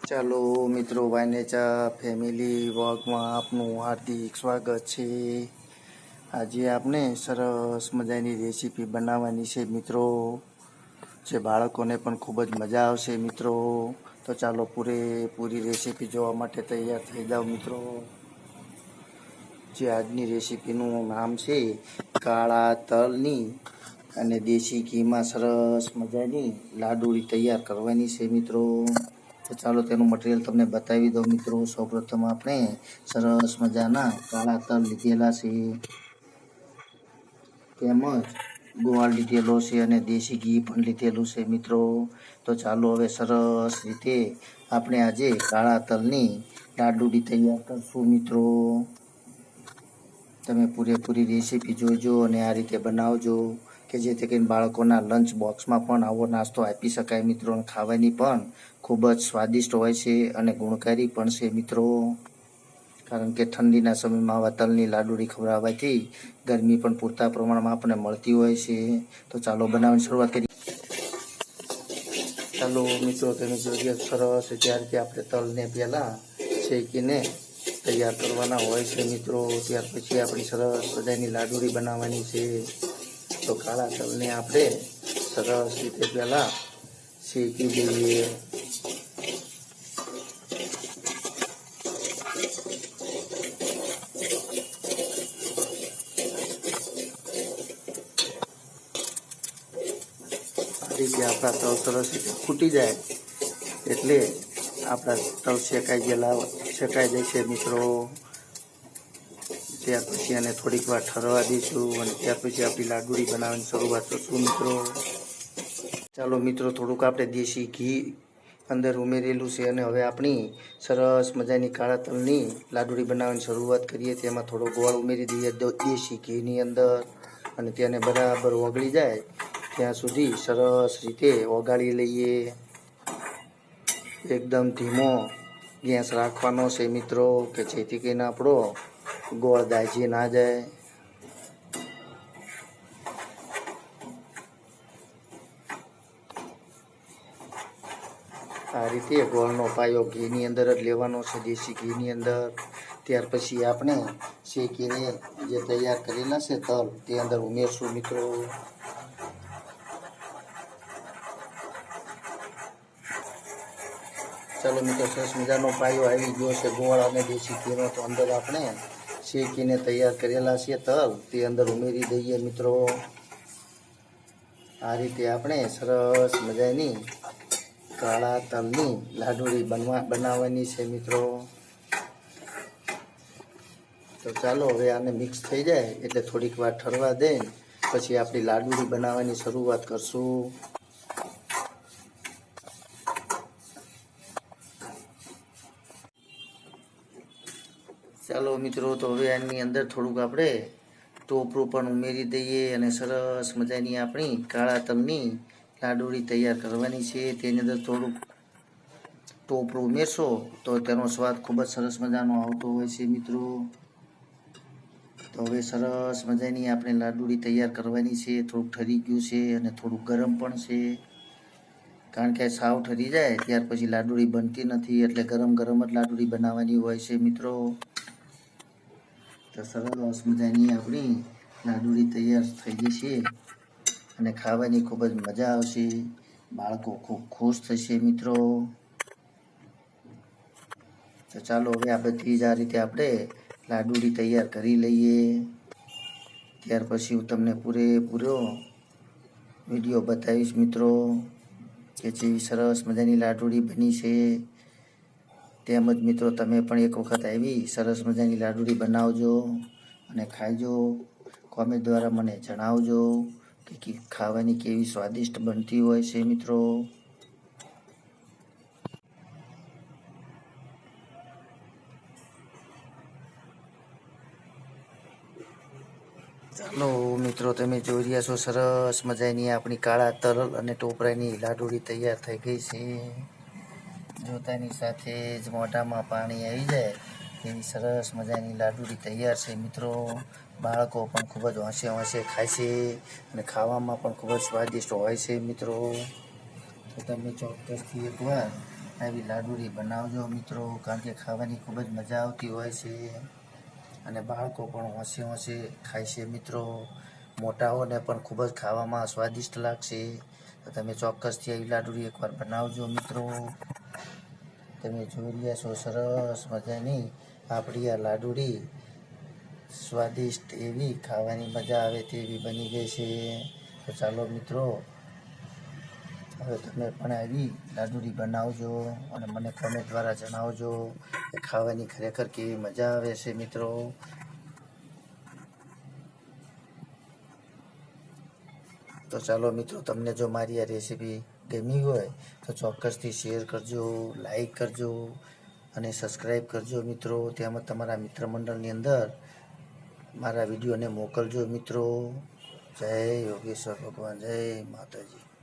ચાલો મિત્રો, વાયનેચા ફેમિલી વ્લોગમાં આપનું હાર્દિક સ્વાગત છે। આજે આપણે સરસ મજાની રેસીપી બનાવવાની છે મિત્રો, જે બાળકોને પણ ખૂબ જ મજા આવશે મિત્રો। તો ચાલો પૂરેપૂરી રેસીપી જોવા માટે તૈયાર થઈ જાઓ મિત્રો। જે આજની રેસીપીનું નામ છે કાળા તલની અને દેશી ઘીમાં સરસ મજાની લાડુળી તૈયાર કરવાની છે મિત્રો। તો ચાલો તેનું મટીરિયલ તમને બતાવી દઉં મિત્રો। સૌપ્રથમ આપણે સરસ મજાના કાળા તલ લીધેલા છે, તેમજ ગોળ લીધેલો છે અને દેશી ઘી પણ લીધેલું છે મિત્રો। તો ચાલો હવે સરસ રીતે આપણે આજે કાળા તલની લાડુળી તૈયાર કરશું મિત્રો। તમે પૂરેપૂરી રેસીપી જોજો અને આ રીતે બનાવજો કે જેથી કરીને બાળકોના લંચ બોક્સમાં પણ આવો નાસ્તો આપી શકાય મિત્રો। અને ખાવાની પણ ખૂબ જ સ્વાદિષ્ટ હોય છે અને ગુણકારી પણ છે મિત્રો। કારણ કે ઠંડીના સમયમાં આવા તલની લાડુળી ખવડાવવાથી ગરમી પણ પૂરતા પ્રમાણમાં આપણને મળતી હોય છે। તો ચાલો બનાવવાની શરૂઆત કરીએ। ચાલો મિત્રો, તમે જોઈએ સરસ રીતે આપણે તલને પહેલાં શેકીને તૈયાર કરવાના હોય છે મિત્રો। ત્યાર પછી આપણી સરસ મજાની લાડુળી બનાવવાની છે। તો કાળા તલને આપણે સરસ રીતે પહેલાં શેકી દઈએ। આ રીતે આપણા તલ સરસ રીતે ફૂટી જાય એટલે આપણા તલ શેકાઈ જશે મિત્રો। ત્યાર પછી એને થોડીક વાર ઠરવા દઈશું અને ત્યાર પછી આપણી લાડુળી બનાવવાની શરૂઆત કરશું મિત્રો। ચાલો મિત્રો, થોડુંક આપણે દેશી ઘી અંદર ઉમેરેલું છે અને હવે આપણી સરસ મજાની કાળા તલની લાડુળી બનાવવાની શરૂઆત કરીએ। તેમાં થોડો ગોળ ઉમેરી દઈએ દેશી ઘીની અંદર અને તેને બરાબર ઓગળી જાય ત્યાં સુધી સરસ રીતે ઓગાળી લઈએ। એકદમ ધીમો ગેસ રાખવાનો છે મિત્રો, કે જેથી કરીને આપણો ગોળ દાઝી ના જાય। આ રીતે ગોળનો પાયો ઘીની અંદર જ લેવાનો છે, દેશી ઘીની અંદર। ત્યાર પછી આપણે શેકીને જે તૈયાર કરેલા છે તલ તે અંદર ઉમેરશું મિત્રો। ચાલો મિત્રો, સરસ મજાનો પાયો આવી ગયો છે ગોળ અને દેશી ઘીનો। તો અંદર આપણે શેકીને તૈયાર કરેલા છે તલ તે અંદર ઉમેરી દઈએ મિત્રો। આ રીતે આપણે સરસ મજાની કાળા તલની લાડુળી બનાવવાની છે મિત્રો। તો ચાલો હવે આને મિક્સ થઈ જાય એટલે થોડીક વાર ઠરવા દે પછી આપણી લાડુળી બનાવવાની શરૂઆત કરશું। ચાલો મિત્રો, તો હવે આની અંદર થોડુંક આપણે ટોપરું પણ ઉમેરી દઈએ અને સરસ મજાની આપણી કાળા તલની લાડુળી તૈયાર કરવાની છે। તેની અંદર થોડુંક ટોપરું ઉમેરશો તો તેનો સ્વાદ ખૂબ જ સરસ મજાનો આવતો હોય છે મિત્રો। તો હવે સરસ મજાની આપણે લાડુળી તૈયાર કરવાની છે। થોડુંક ઠરી ગયું છે અને થોડુંક ગરમ પણ છે, કારણ કે સાવ ઠરી જાય ત્યાર પછી લાડુળી બનતી નથી, એટલે ગરમ ગરમ જ લાડુળી બનાવવાની હોય છે મિત્રો। તો સરસ મજાની આપણી લાડુળી તૈયાર થઈ જશે અને ખાવાની ખૂબ જ મજા આવશે। બાળકો ખૂબ ખુશ થશે મિત્રો। તો ચાલો હવે આ બધી જ આ રીતે આપણે લાડુળી તૈયાર કરી લઈએ। ત્યાર પછી હું તમને પૂરેપૂરો વિડીયો બતાવીશ મિત્રો, કે જેવી સરસ મજાની લાડુળી બની છે। તેમજ મિત્રો, તમે પણ એક વખત આવી સરસ મજાની લાડુળી બનાવજો અને ખાઈજો। કોમેન્ટ દ્વારા મને જણાવજો કે ખાવાની કેવી સ્વાદિષ્ટ બનતી હોય છે મિત્રો। ચાલો મિત્રો, તમે જોઈ રહ્યા છો સરસ મજાની આપણી કાળા તલ અને ટોપરાની લાડુળી તૈયાર થઈ ગઈ છે। જોતાની સાથે જ મોઢામાં પાણી આવી જાય એવી સરસ મજાની લાડુળી તૈયાર છે મિત્રો। બાળકો પણ ખૂબ જ હોંશે હોંશે ખાય છે અને ખાવામાં પણ ખૂબ જ સ્વાદિષ્ટ હોય છે મિત્રો। તો તમે ચોક્કસથી એકવાર આવી લાડુળી બનાવજો મિત્રો, કારણ કે ખાવાની ખૂબ જ મજા આવતી હોય છે અને બાળકો પણ હોંશે હોંશે ખાય છે મિત્રો. મોટાઓને પણ ખૂબ જ ખાવામાં સ્વાદિષ્ટ લાગશે. તો તમે ચોક્કસથી આવી લાડુળી એકવાર બનાવજો મિત્રો. તમે જોઈ રહ્યા છો સરસ મજાની આપણી આ લાડુળી સ્વાદિષ્ટ એવી ખાવાની મજા આવે તેવી બની ગઈ છે. તો ચાલો મિત્રો, હવે તમે પણ આવી લાડુળી બનાવજો અને મને કોમેન્ટ દ્વારા જણાવજો કે ખાવાની ખરેખર કેવી મજા આવે છે મિત્રો. તો ચાલો મિત્રો, તમને જો મારી આ રેસીપી ગમી હોય તો ચોક્કસથી શેર કરજો, લાઈક કરજો અને સબસ્ક્રાઈબ કરજો મિત્રો. તેમજ તમારા મિત્ર મંડળની અંદર મારા વિડીયોને મોકલજો મિત્રો. જય યોગેશ્વર ભગવાન, જય માતાજી.